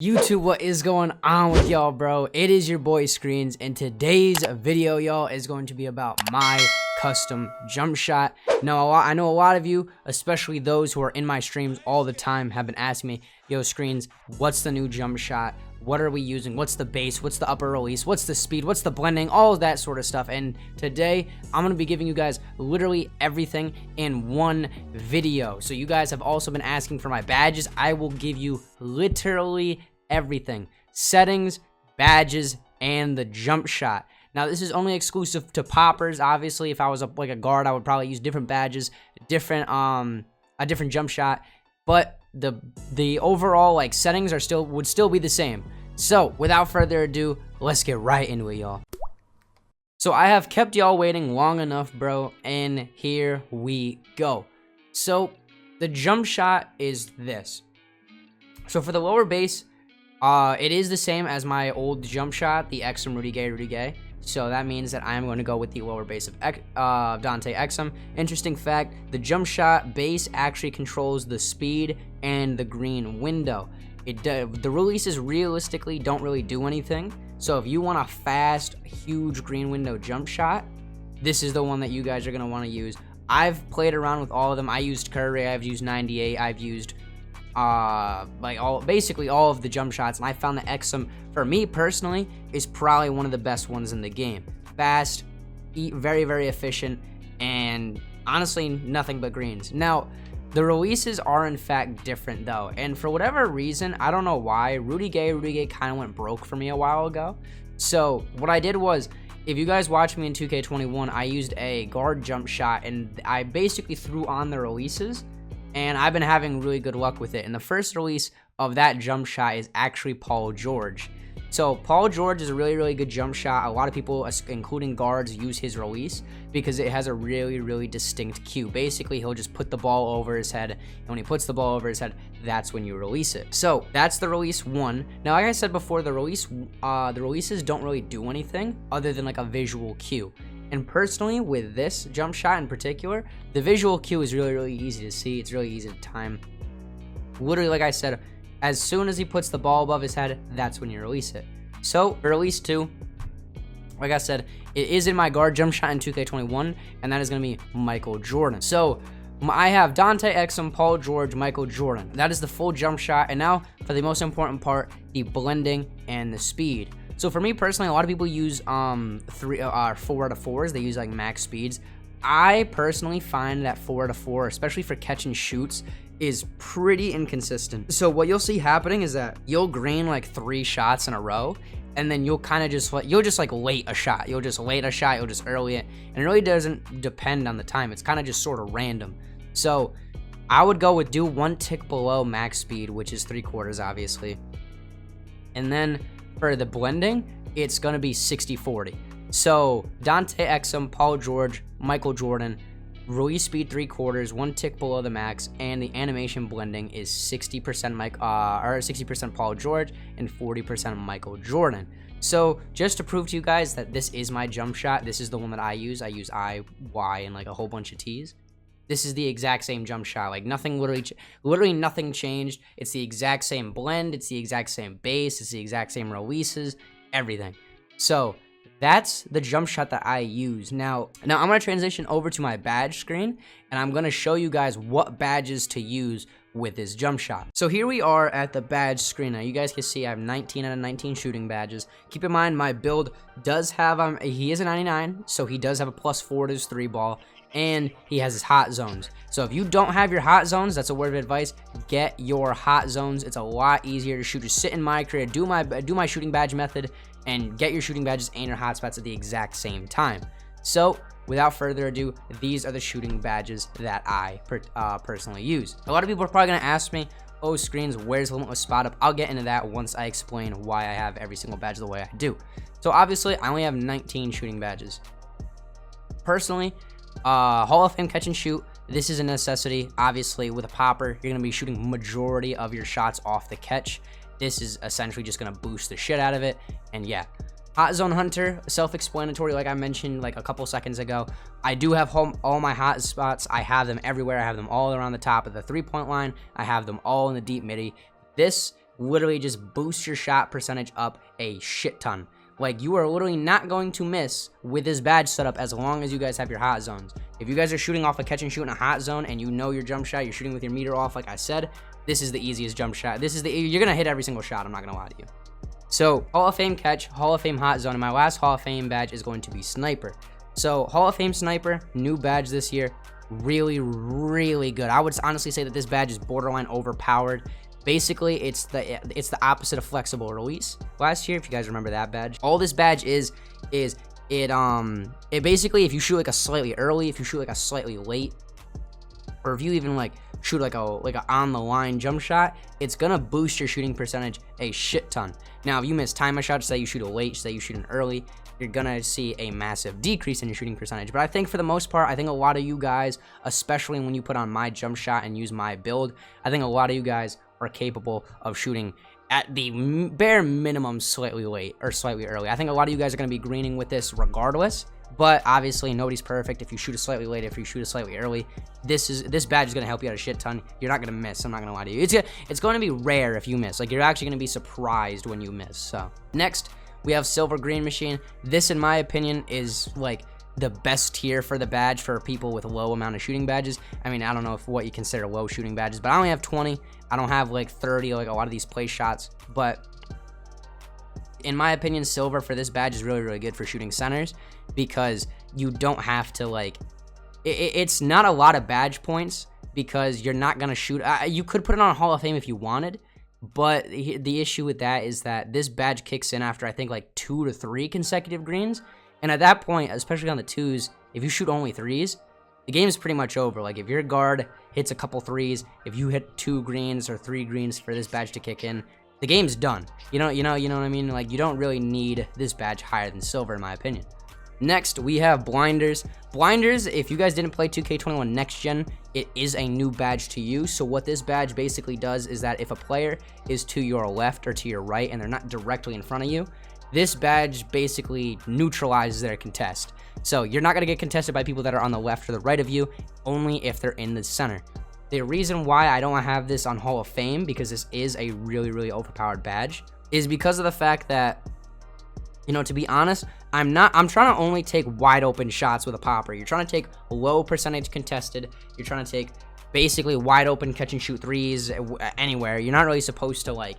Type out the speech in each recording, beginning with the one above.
YouTube, what is going on with y'all, bro? It is your boy Screens, and today's video, y'all, is going to be about my custom jump shot. Now, I know a lot of you, especially those who are in my streams all the time, have been asking me, yo, Screens, what's the new jump shot? What are we using? What's the base? What's the upper release? What's the speed? What's the blending? All of that sort of stuff. And today, I'm going to be giving you guys literally everything in one video. So you guys have also been asking for my badges. I will give you literally everything. Settings, badges, and the jump shot. Now, this is only exclusive to poppers. Obviously, if I was like a guard, I would probably use different badges, a different jump shot. But the overall like settings would still be the same. So without further ado, let's get right into it, y'all. So I have kept y'all waiting long enough, bro, and here we go. So the jump shot is this. So for the lower base, it is the same as my old jump shot, the Exum Rudy Gay. So that means that I am going to go with the lower base of Dante Exum. Interesting fact, the jump shot base actually controls the speed and the green window. The releases realistically don't really do anything. So if you want a fast, huge green window jump shot, this is the one that you guys are going to want to use. I've played around with all of them. I used Curry, I've used 98, I've used basically all of the jump shots, and I found that Exum, for me personally, is probably one of the best ones in the game. Fast, very, very efficient, and honestly, nothing but greens. Now, the releases are in fact different though, and for whatever reason, I don't know why, Rudy Gay kind of went broke for me a while ago. So what I did was, if you guys watch me in 2K21, I used a guard jump shot, and I basically threw on the releases, and I've been having really good luck with it. And the first release of that jump shot is actually Paul George. So Paul George is a really, really good jump shot. A lot of people, including guards, use his release because it has a really, really distinct cue. Basically, he'll just put the ball over his head, and when he puts the ball over his head, that's when you release it. So that's the release one. Now, like I said before, the releases don't really do anything other than like a visual cue. And personally, with this jump shot in particular, the visual cue is really, really easy to see. It's really easy to time. Literally, like I said, as soon as he puts the ball above his head, that's when you release it. So, release 2, like I said, it is in my guard jump shot in 2K21, and that is going to be Michael Jordan. So, I have Dante Exum, Paul George, Michael Jordan. That is the full jump shot. And now, for the most important part, the blending and the speed. So for me personally, a lot of people use 4 out of 4s. They use like max speeds. I personally find that 4 out of 4, especially for catch and shoots, is pretty inconsistent. So what you'll see happening is that you'll green like 3 shots in a row, and then you'll kind of just late a shot. You'll just late a shot. You'll just early it, and it really doesn't depend on the time. It's kind of just sort of random. So I would go with do 1 tick below max speed, which is 3/4 obviously, and then for the blending, it's going to be 60-40. So Dante Exum, Paul George, Michael Jordan, release speed 3/4, 1 tick below the max, and the animation blending is 60% Paul George and 40% Michael Jordan. So just to prove to you guys that this is my jump shot, this is the one that I use. I use I, Y, and like a whole bunch of T's. This is the exact same jump shot. Like nothing, literally nothing changed. It's the exact same blend. It's the exact same base. It's the exact same releases, everything. So that's the jump shot that I use. Now I'm going to transition over to my badge screen, and I'm going to show you guys what badges to use with this jump shot. So here we are at the badge screen. Now you guys can see I have 19 out of 19 shooting badges. Keep in mind my build does have, he is a 99, so he does have a +4 to his 3 ball. And he has his hot zones. So if you don't have your hot zones, that's a word of advice, get your hot zones. It's a lot easier to shoot. Just sit in my career, do my shooting badge method, and get your shooting badges and your hot spots at the exact same time. So without further ado, these are the shooting badges that I personally use. A lot of people are probably going to ask me, oh, Screens, where's Limitless Spot Up? I'll get into that once I explain why I have every single badge the way I do. So obviously, I only have 19 shooting badges. Personally, Hall of Fame catch and shoot, this is a necessity. Obviously, with a popper, you're going to be shooting majority of your shots off the catch. This is essentially just going to boost the shit out of it. And yeah, Hot Zone Hunter, self-explanatory, like I mentioned like a couple seconds ago. I do have all my hot spots. I have them everywhere. I have them all around the top of the 3-point line. I have them all in the deep midi. This literally just boosts your shot percentage up a shit ton. Like, you are literally not going to miss with this badge setup as long as you guys have your hot zones. If you guys are shooting off a catch and shoot in a hot zone and you know your jump shot, you're shooting with your meter off, like I said, this is the easiest jump shot. You're gonna hit every single shot, I'm not gonna lie to you. So, Hall of Fame catch, Hall of Fame hot zone, and my last Hall of Fame badge is going to be Sniper. So, Hall of Fame Sniper, new badge this year, really, really good. I would honestly say that this badge is borderline overpowered. Basically, it's the opposite of flexible release last year, if you guys remember that badge. All this badge is it basically, if you shoot like a slightly early, if you shoot like a slightly late, or if you even like shoot like a on the line jump shot, it's gonna boost your shooting percentage a shit ton. Now, if you miss time a shot, say you shoot a late, say you shoot an early, you're gonna see a massive decrease in your shooting percentage. But I think for the most part, I think a lot of you guys, especially when you put on my jump shot and use my build, I think a lot of you guys are capable of shooting at the bare minimum slightly late or slightly early. I think a lot of you guys are going to be greening with this regardless, but obviously nobody's perfect. If you shoot a slightly late, if you shoot a slightly early, this badge is going to help you out a shit ton. You're not going to miss. I'm not going to lie to you. It's going to be rare if you miss. Like, you're actually going to be surprised when you miss. So next, we have Silver Green Machine. This, in my opinion, is like the best tier for the badge for people with a low amount of shooting badges. I mean, I don't know if what you consider low shooting badges, but I only have 20. I don't have like 30 like a lot of these play shots, but in my opinion, silver for this badge is really, really good for shooting centers because you don't have to like, it's not a lot of badge points because you're not going to shoot. You could put it on Hall of Fame if you wanted, but the issue with that is that this badge kicks in after I think like 2 to 3 consecutive greens. And at that point, especially on the 2s, if you shoot only 3s, the game is pretty much over. Like, if your guard hits a couple 3s, if you hit 2 greens or 3 greens for this badge to kick in, the game's done. You know what I mean? Like, you don't really need this badge higher than silver, in my opinion. Next, we have Blinders. Blinders, if you guys didn't play 2K21 Next Gen, it is a new badge to you. So what this badge basically does is that if a player is to your left or to your right and they're not directly in front of you, this badge basically neutralizes their contest. So you're not going to get contested by people that are on the left or the right of you, only if they're in the center. The reason why I don't have this on Hall of Fame, because this is a really, really overpowered badge, is because of the fact that, you know, to be honest, I'm trying to only take wide open shots with a popper. You're trying to take low percentage contested. You're trying to take basically wide open catch and shoot 3s anywhere. You're not really supposed to like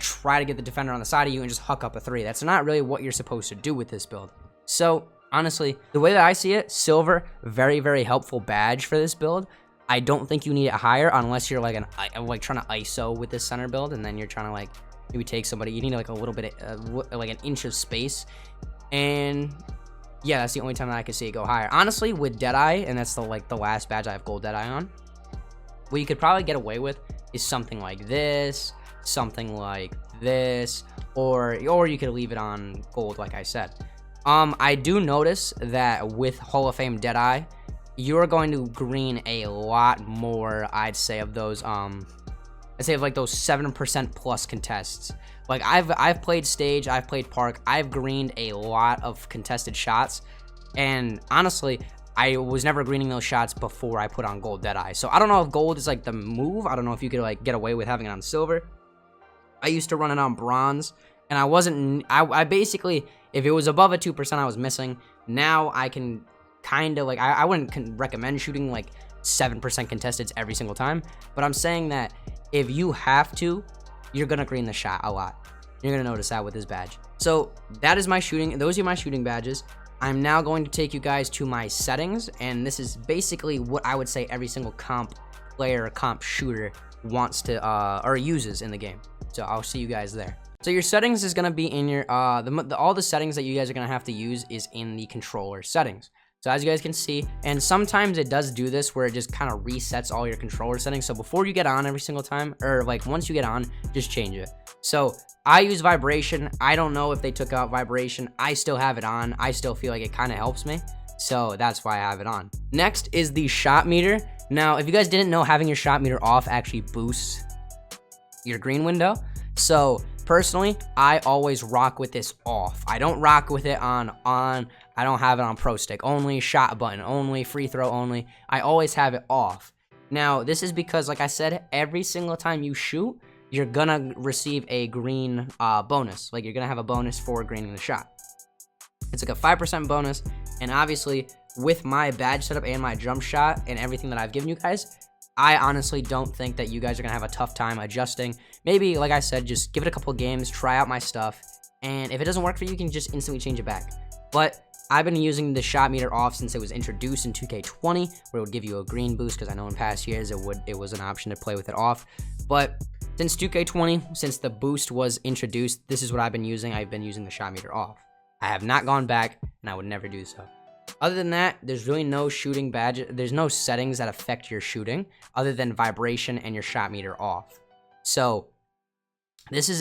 try to get the defender on the side of you and just huck up a 3. That's not really what you're supposed to do with this build. So honestly, the way that I see it, silver, very, very helpful badge for this build. I don't think you need it higher unless you're like trying to ISO with this center build, and then you're trying to like maybe take somebody. You need like a little bit of like an inch of space, and yeah, that's the only time that I can see it go higher. Honestly, with Deadeye, and that's the last badge I have gold Deadeye on, what you could probably get away with is something like this, or you could leave it on gold, like I said. I do notice that with Hall of Fame Deadeye, you're going to green a lot more, I'd say, of those I'd say of like those 7% plus contests. Like I've played stage, I've played park, I've greened a lot of contested shots, and honestly, I was never greening those shots before I put on gold Deadeye. So I don't know if gold is like the move. I don't know if you could like get away with having it on silver. I used to run it on bronze, and I basically, if it was above a 2%, I was missing. Now I can kind of like, I wouldn't recommend shooting like 7% contesteds every single time, but I'm saying that if you have to, you're gonna green the shot a lot. You're gonna notice that with this badge. So that is my shooting. Those are my shooting badges. I'm now going to take you guys to my settings, and this is basically what I would say every single comp player or comp shooter wants to or uses in the game. So I'll see you guys there. So your settings is gonna be in your all the settings that you guys are gonna have to use is in the controller settings. So as you guys can see, and sometimes it does do this where it just kind of resets all your controller settings. So before you get on every single time, or like once you get on, just change it. So I use vibration. I don't know if they took out vibration. I still have it on. I still feel like it kind of helps me. So that's why I have it on. Next is the shot meter. Now, if you guys didn't know, having your shot meter off actually boosts your green window. So personally, I always rock with this off. I don't rock with it on. I don't have it on pro stick only, shot button only, free throw only. I always have it off. Now, this is because, like I said, every single time you shoot, you're gonna receive a green bonus. Like, you're gonna have a bonus for greening the shot. It's like a 5% bonus, and obviously with my badge setup and my jump shot and everything that I've given you guys, I honestly don't think that you guys are gonna have a tough time adjusting. Maybe, like I said, just give it a couple games, try out my stuff, and if it doesn't work for you, you can just instantly change it back. But I've been using the shot meter off since it was introduced in 2K20, where it would give you a green boost, because I know in past years it was an option to play with it off. But since 2K20, since the boost was introduced, this is what I've been using. I've been using the shot meter off. I have not gone back, and I would never do so. Other than that, there's really no shooting badge. There's no settings that affect your shooting other than vibration and your shot meter off. So this is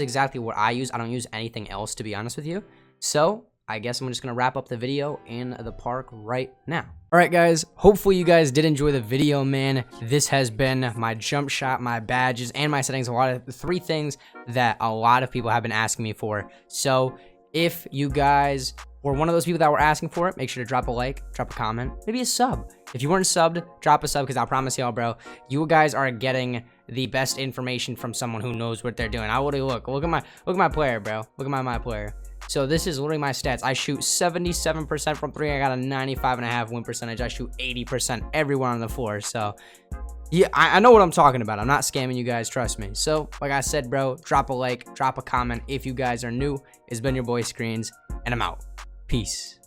exactly what I use. I don't use anything else, to be honest with you. So I guess I'm just going to wrap up the video in the park right now. All right, guys. Hopefully you guys did enjoy the video, man. This has been my jump shot, my badges, and my settings. Three things that a lot of people have been asking me for. So if you guys were one of those people that were asking for it, make sure to drop a like, drop a comment, maybe a sub. If you weren't subbed, drop a sub, because I promise y'all, bro, you guys are getting the best information from someone who knows what they're doing. I would look at my player, bro. Look at my player. So this is literally my stats. I shoot 77% from 3. I got a 95.5 win percentage. I shoot 80% everywhere on the floor. So yeah, I know what I'm talking about. I'm not scamming you guys, trust me. So like I said, bro, drop a like, drop a comment if you guys are new. It's been your boy Screens, and I'm out. Peace.